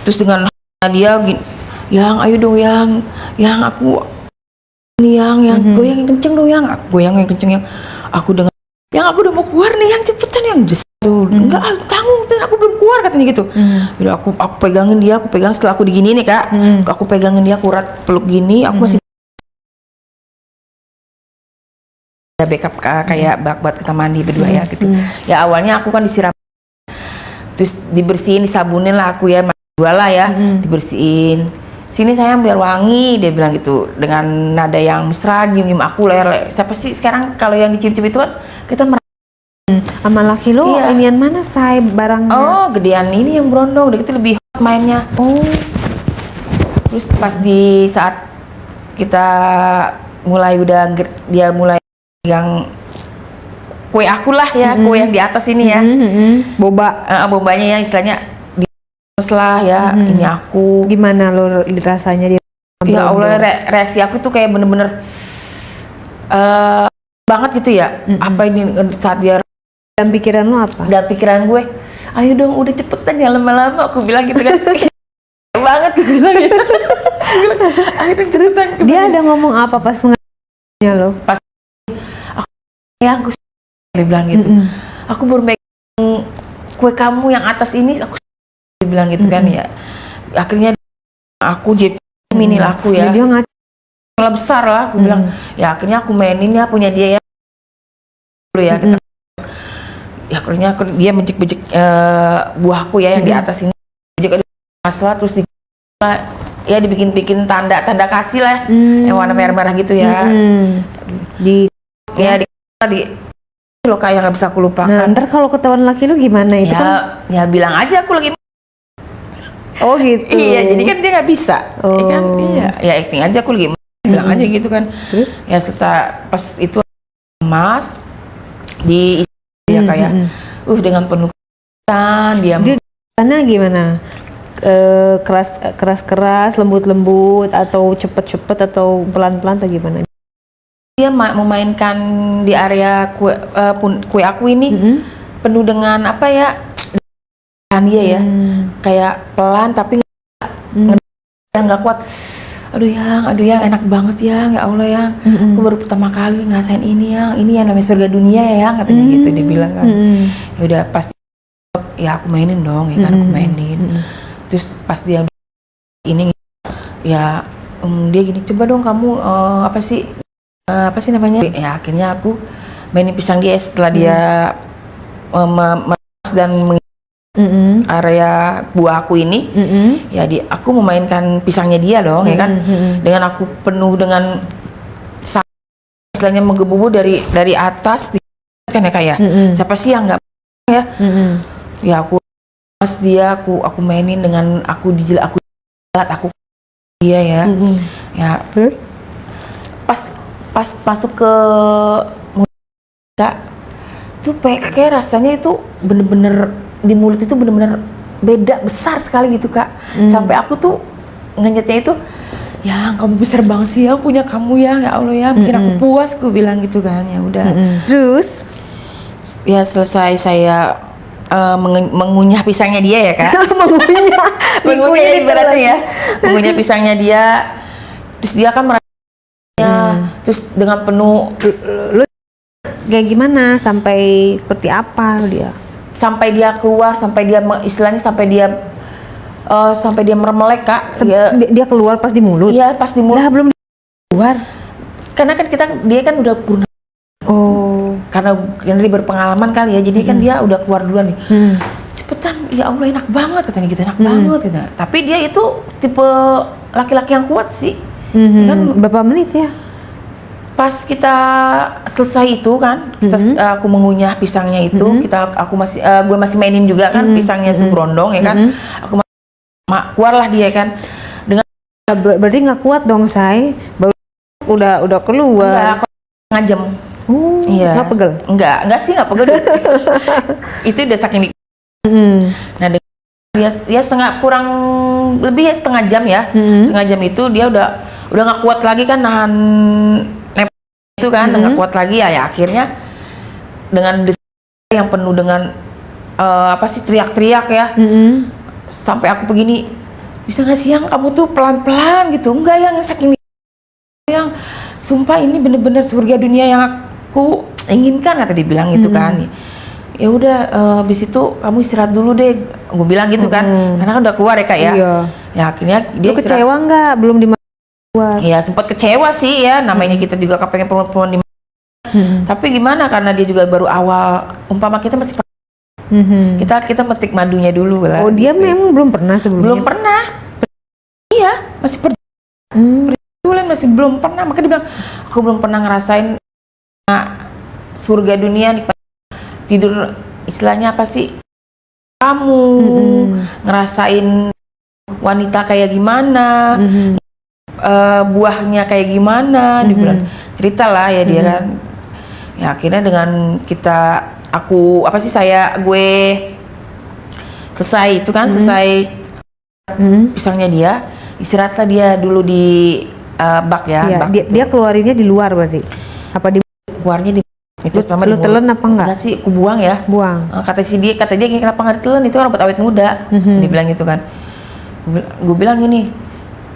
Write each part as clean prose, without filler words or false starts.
Terus dengan dia gini, yang ayo dong yang aku nih yang goyang yang kenceng dong yang aku goyang yang kenceng yang aku dengar yang aku udah mau keluar nih yang cepetan yang enggak tanggung aku belum keluar katanya gitu. Udah aku pegangin dia, aku pegang setelah aku digini nih Kak, aku pegangin dia kurat peluk gini, aku masih backup kayak buat kita mandi berdua ya gitu. Ya awalnya aku kan disiram terus dibersihin, disabunin lah aku ya berdua lah ya, dibersihin. Sini sayang biar wangi, dia bilang gitu dengan nada yang mesra, nyium aku leher. Siapa sih sekarang kalau yang dicium-cium itu kan kita sama laki lo inian mana say barangnya? Oh gedean ini yang berondong, udah gitu lebih hot mainnya. Terus pas di saat kita mulai dia mulai yang kue aku lah ya, kue yang di atas ini ya, bobanya ya istilahnya di lah ya, ini aku. Gimana lo rasanya dia? Ya Allah, reaksi aku tuh kayak bener-bener banget gitu ya. Apa ini saat dia dan pikiran lo apa? Dan pikiran gue, ayo dong udah cepetan jangan lama-lama, aku bilang gitu kan. Banget gue bilang ya. Ayo dong cepetan. Dia ada ngomong apa pas mengenalnya lo? Pas aku dia bilang gitu. Aku baru megang kue kamu yang atas ini, aku dia bilang gitu kan ya. Akhirnya aku jadi mini lah aku ya. Dia malah besar lah, aku bilang ya akhirnya aku mainin ya punya dia ya. Ya kita ya akhirnya dia bejek-bejek buahku ya yang di atas ini, bejek masalah terus ya dibikin tanda kasih lah yang warna merah-merah gitu ya. Di lo kayak nggak bisa aku lupakan. Nah, ntar kalau ketahuan laki lu gimana itu ya, ya bilang aja aku lagi. Oh gitu. Iya, jadi kan dia nggak bisa. Ya kan? Iya, ya acting aja aku lagi bilang aja gitu kan. Terus ya selesai pas itu Mas di ya kayak dengan penuh dia sana gimana? Keras lembut atau cepet atau pelan atau gimana? Dia memainkan di area kue aku ini penuh dengan apa ya kan dia ya kayak pelan tapi nggak kuat. Aduh yang enak banget ya Allah yang aku baru pertama kali ngerasain ini yang namanya surga dunia ya katanya gitu dia bilang kan. Ya udah pasti ya aku mainin dong ya kan aku mainin. Terus pas dia ini ya dia gini coba dong kamu apa sih namanya ya akhirnya aku mainin pisang dia setelah dia dan area buah aku ini ya aku memainkan pisangnya dia dong ya kan dengan aku penuh dengan istilahnya menggebu dari atas kan ya kayak siapa sih yang nggak ya ya aku pas dia aku mainin dengan aku dijilat aku dia ya ya pas masuk ke mulut tuh kayak rasanya itu bener-bener di mulut itu bener-bener beda besar sekali gitu Kak. Sampai aku tuh ngenyetnya itu ya kamu besar banget sih yang punya kamu ya Allah ya bikin aku puas aku bilang gitu kan ya udah. Terus ya selesai saya mengunyah pisangnya dia ya Kak. mengunyah ibaratnya ya mengunyah pisangnya dia terus dia kan terus dengan penuh lu kayak gimana sampai seperti apa dia? Sampai dia keluar, sampai dia istilahnya sampai dia meremelek Kak. Dia keluar pas di mulut? Iya pas di mulut. Lah belum keluar? Karena kan dia kan udah pernah. Karena dia berpengalaman kali ya, jadi kan dia udah keluar duluan nih. Cepetan, ya Allah enak banget katanya gitu, enak banget gitu. Tapi dia itu tipe laki-laki yang kuat sih. Kan berapa menit ya? Pas kita selesai itu kan, aku mengunyah pisangnya itu, gue masih mainin juga kan pisangnya itu berondong ya kan, aku keluarlah dia kan, dengan berarti nggak kuat dong say, baru udah keluar. Enggak, setengah jam. Iya. Nggak pegel? Enggak sih nggak pegel. Itu udah saking Nah dia kurang lebih ya setengah jam ya, setengah jam itu dia udah nggak kuat lagi kan nahan itu kan nggak kuat lagi ya akhirnya dengan yang penuh dengan teriak-teriak ya sampai aku begini bisa nggak sih yang kamu tuh pelan-pelan gitu, enggak yang saking yang sumpah ini bener-bener surga dunia yang aku inginkan, kata dia bilang gitu kan. Ya udah habis itu kamu istirahat dulu deh, gue bilang gitu kan, karena kan udah keluar ya kak ya. Iya. Ya akhirnya dia Lu kecewa nggak belum di keluar? Ya sempat kecewa sih ya, namanya kita juga kepengen perempuan di tapi gimana, karena dia juga baru awal, umpama kita masih kita metik madunya dulu lah. Oh dia gitu. memang belum pernah sebelumnya? Belum pernah. Iya masih perjualan, masih belum pernah. Makanya dia bilang aku belum pernah ngerasain surga dunia nih, tidur istilahnya apa sih, kamu ngerasain wanita kayak gimana, buahnya kayak gimana, dibilang cerita lah ya dia kan. Ya akhirnya dengan gue selesai itu kan, selesai pisangnya dia, istirahatlah dia dulu di bak ya. Iya, bak dia keluarinnya di luar berarti? Apa di keluarnya di itu sama lu telan apa enggak? Enggak sih, aku buang ya. Buang. Kata dia kenapa nggak ditelan, itu kan obat awet muda. Dia bilang gitu kan. Gue bilang gini,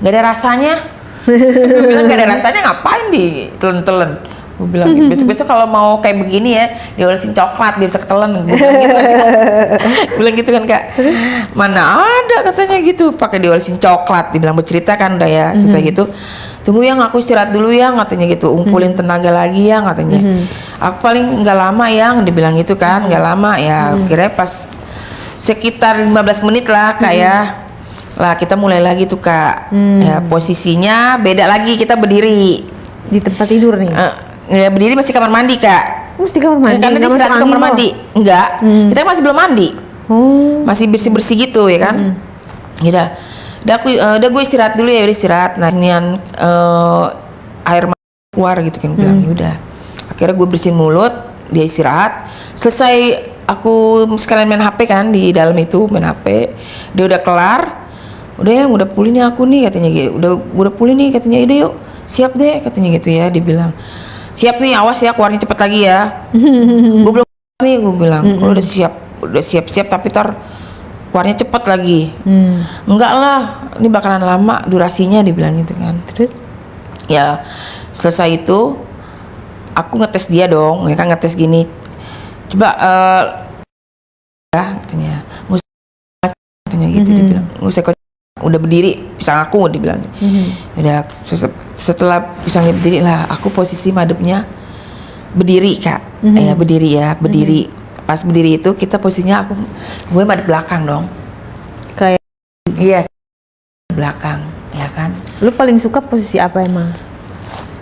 nggak ada rasanya. Gue bilang nggak ada rasanya, ngapain ditelen-telen. Gue bilang besok-besok kalau mau kayak begini ya, diolesin coklat dia bisa ketelan. Gue bilang gitu kan, Kak. Bilang gitu kan kak. Mana ada katanya gitu, pakai diolesin coklat. Dibilang bercerita kan udah ya, selesai gitu. Tunggu yang aku istirahat dulu ya katanya gitu, umpulin tenaga lagi ya katanya. Aku paling nggak lama yang dibilang gitu kan, nggak lama ya. Kira pas sekitar 15 menit lah kayak lah kita mulai lagi tuh kak. Ya, posisinya beda lagi, kita berdiri di tempat tidur nih? Ya berdiri masih kamar mandi kak. Mesti kamar mandi? Karena dia istirahat di kamar mandi. Enggak, kita masih belum mandi. Masih bersih-bersih gitu ya kan. Udah gue istirahat dulu ya, udah istirahat. Nah inian air mata keluar gitu kan, bilang ya udah. Akhirnya gue bersihin mulut, dia istirahat. Selesai aku sekalian main HP kan di dalam itu, main HP. Dia udah kelar. Udah pulih nih aku nih katanya gitu. Udah pulih nih katanya, udah yuk siap deh katanya gitu ya. Dia bilang siap nih, awas ya keluarnya cepet lagi ya. Gue belum nih, gue bilang kalau udah siap tapi tar keluarnya cepet lagi. Enggak lah, ini bakalan lama durasinya, dibilang gitu kan. Terus ya selesai itu aku ngetes dia dong ya kan, ngetes gini, coba ya katanya gitu. Dia bilang nggak usah, udah berdiri pisang aku, dibilang. Udah setelah pisangnya berdiri lah, aku posisi madepnya berdiri kak. Berdiri. Pas berdiri itu kita posisinya gue madep belakang dong. kayak Iya, belakang ya kan. lu paling suka posisi apa emang?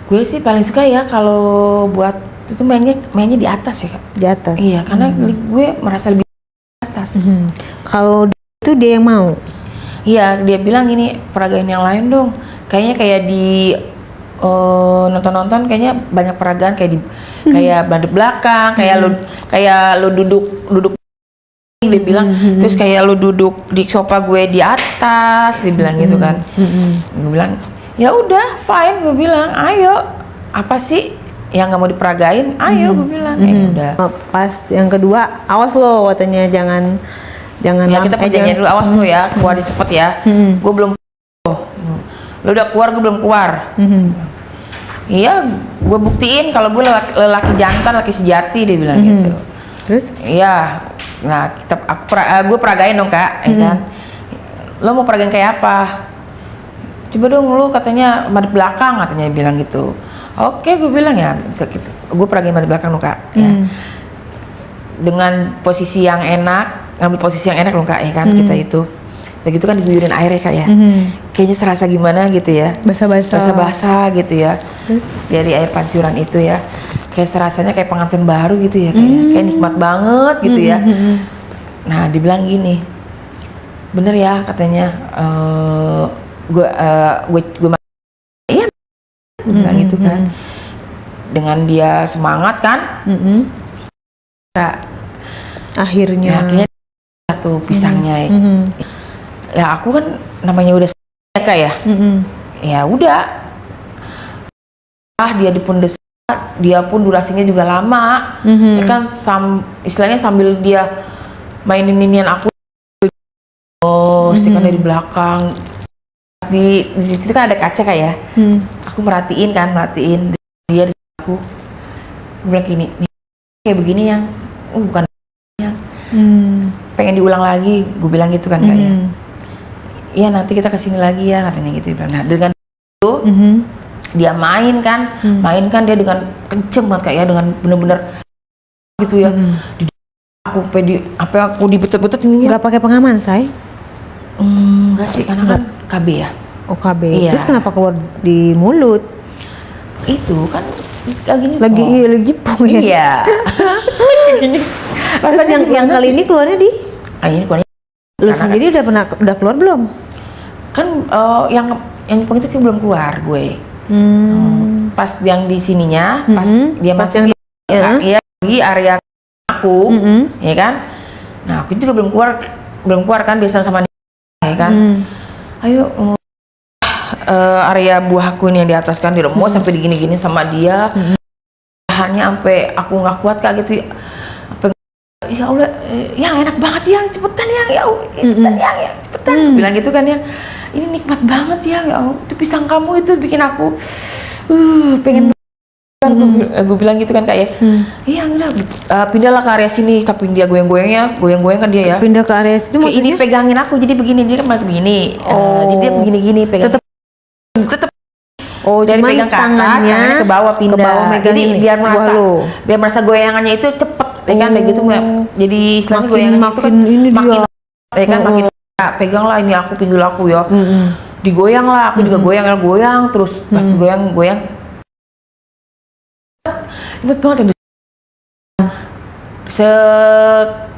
Gue sih paling suka ya kalau buat itu mainnya di atas ya kak. Di atas? Iya, karena gue merasa lebih di atas. Kalau itu dia yang mau? Iya, dia bilang gini, peragain yang lain dong. Kayaknya kayak di nonton kayaknya banyak peragaan kayak di kayak madep belakang, kayak lu duduk dia bilang. Terus kayak lu duduk di sofa gue di atas, dia bilang gitu kan. Gue bilang ya udah fine, gue bilang ayo, apa sih yang nggak mau diperagain, ayo gue bilang. Udah. Pas yang kedua awas lo katanya, jangan Ya kita perjanjian dulu, awas tuh ya, keluar cepet ya. Gue belum, lo udah keluar, gue belum keluar. Iya, gue buktiin kalau gue lelaki jantan, laki sejati, dia bilang gitu. Terus? Iya, nah gue peragain dong kak, ya kan. Lo mau peragain kayak apa? Coba dong lo, katanya madep belakang, katanya bilang gitu. Oke, gue bilang ya, gitu. Gue peragain madep belakang dong kak. Ya. Dengan posisi yang enak, ngambil posisi yang enak dong kak, ya kan. Kita itu begitu kan diguyurin air ya kak ya. Kayaknya serasa gimana gitu ya, basah-basah gitu ya, dari air pancuran itu ya. Kayak serasanya kayak pengantin baru gitu ya kak ya. Kayak nikmat banget gitu ya. Nah dibilang gini, bener ya katanya, gue iya, bilang gitu kan. Dengan dia semangat kan, akhirnya satu pisangnya. Ya aku kan namanya udah kak ya. Ya udah. Dia pun dia pun durasinya juga lama. Ya kan istilahnya sambil dia mainin inian aku. Sih kan dari belakang di situ kan ada kaca Kak ya. Aku merhatiin dia di aku. Gue bilang gini, nih kayak begini yang bukan yang pengen diulang lagi, gue bilang gitu kan Kak ya. Iya nanti kita kesini lagi ya katanya gitu. Nah dengan itu dia main kan dia dengan kenceng banget Kak ya, dengan bener-bener gitu ya. Aku dibetot-betot ini. Nggak pakai pengaman, Say? Enggak sih, karena kan KB ya. Oh KB. Iya. Terus kenapa keluar di mulut? Itu kan lagi Pong ya. Iya. Rasanya yang kali ini keluarnya di? Ini keluarnya. Lu sendiri udah keluar belum? Kan yang Pong itu belum keluar gue. Pas yang di sininya, pas dia masuk di area aku, ya kan? Nah aku juga belum keluar kan, biasa sama dia, ya kan? Ayo area buah aku ini yang di atas kan diremuk sampai digini-gini sama dia, hanya sampai aku nggak kuat Kak gitu. Ya Allah, yang enak banget yang cepetan yang cepetan. Aku bilang gitu kan yang ini nikmat banget ya Allah, itu pisang kamu itu bikin aku pengen. Gue bilang gitu kan Kak ya. Iya udah pindahlah ke area sini, tapi dia goyang kan dia ya. Pindah ke area situ kayak ini pegangin aku jadi begini, dia kan masih begini. Jadi dia begini pegang. Tetap dari pegang ke atas, tangannya ke bawah pindah. Jadi biar merasa goyangannya itu cepet, ya kan kayak gitu. Jadi istilahnya goyangannya itu kan makin ya kan makin pegang lah ini aku pinggul aku ya. Digoyang lah, aku juga goyang terus pas goyang inget banget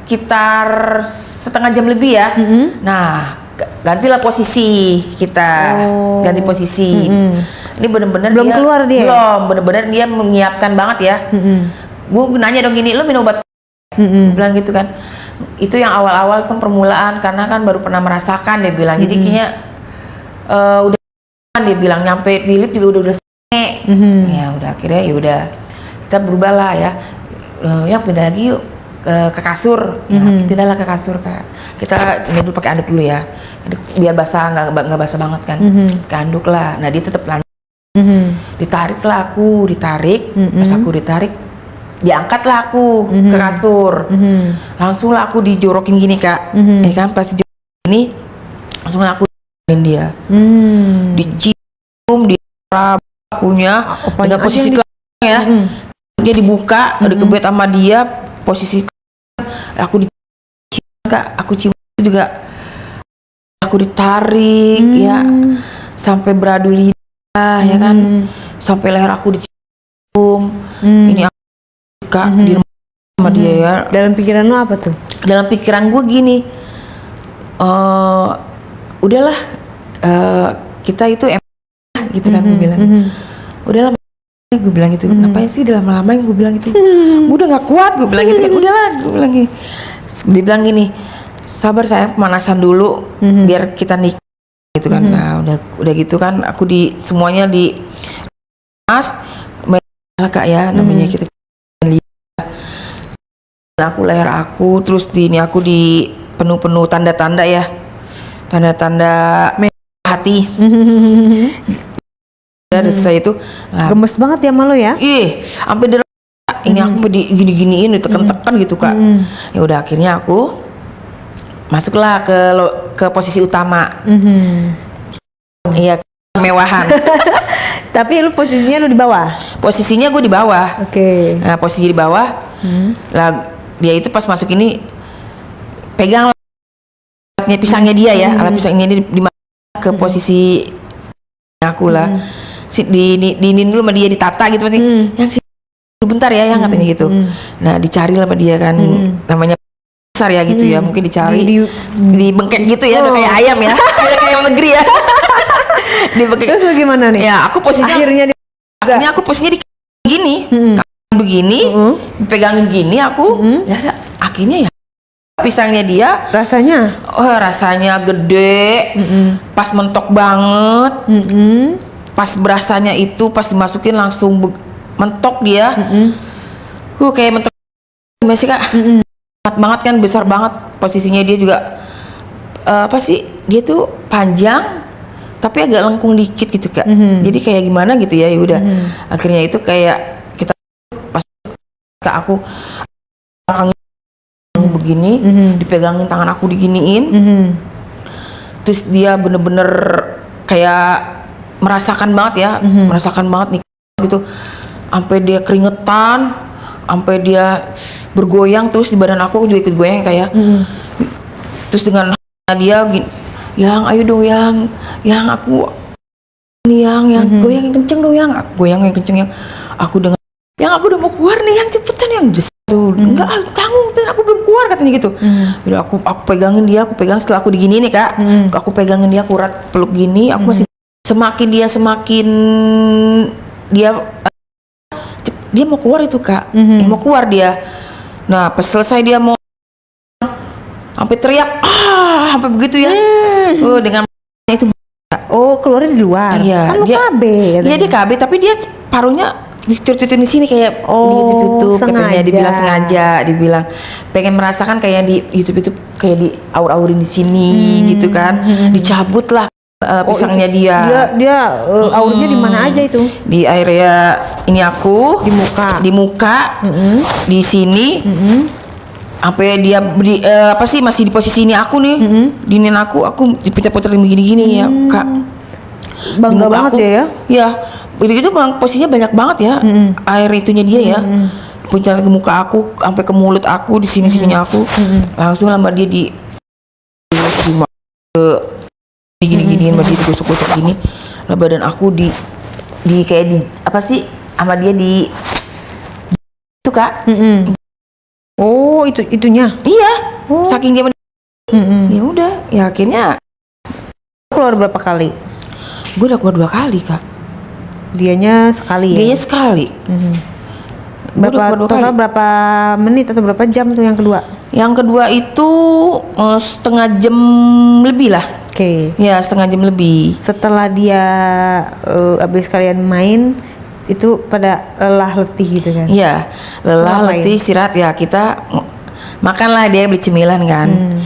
sekitar setengah jam lebih ya. Nah gantilah posisi kita, ganti posisi. Ini bener-bener belum keluar dia. Belum, bener-bener dia menyiapkan banget ya. Gue nanya dong gini, lo minum obat? Bilang gitu kan. Itu yang awal-awal kan permulaan, karena kan baru pernah merasakan dia bilang. Jadi kayaknya udah dia bilang nyampe di lift juga udah ya udah akhirnya ya udah kita berubah lah ya. Ya pindah lagi yuk ke kasur. Ya, pindahlah ke kasur Kak. Kita ini dulu pakai anduk dulu ya. Biar basah nggak basah banget kan. Ke anduk lah. Nah dia tetap lanjut. Ditarik lah aku, pas aku ditarik diangkat lah aku ke kasur. Langsung lah aku dijorokin gini Kak. Kan pas dijorokin ini langsung lah aku dia. Dicium, akunya dengan posisi ya. Dia dibuka, udah kebet sama dia, posisi aku dicium Kak, aku cium juga, aku ditarik ya, sampai beradu lidah ya kan, sampai leher aku dicium. Ini aku Kak di rumah sama dia ya. Dalam pikiran lo apa tuh? Dalam pikiran gue gini, udahlah kita itu gitu kan gue bilang. Udahlah gue bilang gitu, ngapain sih lama-lama gue bilang gitu. Gue udah gak kuat gue bilang gitu kan. Udahlah gue bilang gini. Dia bilang gini, sabar sayang, pemanasan dulu biar kita nikah gitu kan. Nah udah gitu kan aku semuanya di mas Kak ya, namanya kita aku leher aku, terus ini aku di penuh tanda-tanda ya, tanda-tanda hati. Dari saya itu gemes banget ya malu ya. Sampai ini aku gini-giniin ditekan-tekan gitu Kak. Ya udah akhirnya aku masuklah ke posisi utama. Iya, kemewahan. Tapi lu posisinya di bawah. Posisinya gue di bawah. Oke. Nah, posisi di bawah. Lah dia itu pas masuk ini pegang alatnya pisangnya dia ya, alat pisangnya dia di ke posisi aku lah. Diinin dulu sama dia, ditata gitu berarti. Yang bentar ya yang katanya gitu. Nah dicari lah sama dia kan, namanya besar ya gitu ya, mungkin dicari di bengkek gitu ya, udah kayak ayam ya. Kayak ayam negeri ya. Di bengkek. Terus gimana nih? Ya aku posisinya akhirnya aku posisinya di gini, begini, pegangin gini aku. Ya akhirnya ya pisangnya dia rasanya gede, pas mentok banget. Pas berasanya itu pas dimasukin langsung mentok dia. Kayak mentok masih Kak. Banget kan, besar banget posisinya dia juga. Apa sih? Dia tuh panjang, tapi agak lengkung dikit gitu Kak. Jadi kayak gimana gitu ya, udah. Akhirnya itu kayak kita pas ke aku angin begini, dipegangin tangan aku diginiin. Terus dia bener-bener kayak merasakan banget ya, merasakan banget nih gitu. Sampai dia keringetan, sampai dia bergoyang, terus di badan aku juga ikut goyang kayak. Terus dengan dia gini, yang ayo dong yang aku nih yang goyang yang kenceng dong yang, aku goyang yang kenceng yang, aku dengar yang aku udah mau keluar nih yang cepetan yang enggak tanggung aku belum keluar katanya gitu. Udah aku pegangin dia, aku pegang setelah aku digini nih Kak, aku pegangin dia, aku erat peluk gini, aku masih semakin dia mau keluar itu Kak, dia mau keluar dia. Nah pas selesai dia mau sampai teriak sampai begitu ya. Dengan itu keluarnya di luar. iya, Kan lu dia KB katanya. Iya dia KB, tapi dia parunya dicurut-curutin di sini kayak di YouTube katanya, dibilang sengaja, dibilang pengen merasakan kayak di YouTube kayak di aur-aurin di sini gitu kan. Dicabut lah pisangnya dia aurnya di mana aja itu? Di area ini aku Di muka. di sini sampai dia masih di posisi ini aku nih, dinin aku diputar-putarin begini-gini ya Kak. Bangga banget aku, dia ya? Iya, begitu posisinya banyak banget ya air itunya dia ya. Puncak ke muka aku sampai ke mulut aku, di sininya aku. Langsung sama dia di gini-giniin sama dia, digosok-gosok gini. Lah badan aku di kayak di apa sih sama dia di itu Kak. Oh, itunya. Iya. Saking dia ya udah, ya akhirnya Keluar berapa kali? gue udah keluar 2 kali Kak. Dianya sekali ya? Dianya sekali. Total berapa menit atau berapa jam tuh yang kedua? Yang kedua itu setengah jam lebih lah. Oke. Ya setengah jam lebih. Setelah dia habis kalian main itu pada lelah letih gitu kan? Iya, lelah Ngapain? letih istirahat ya, kita makanlah, dia beli cemilan kan.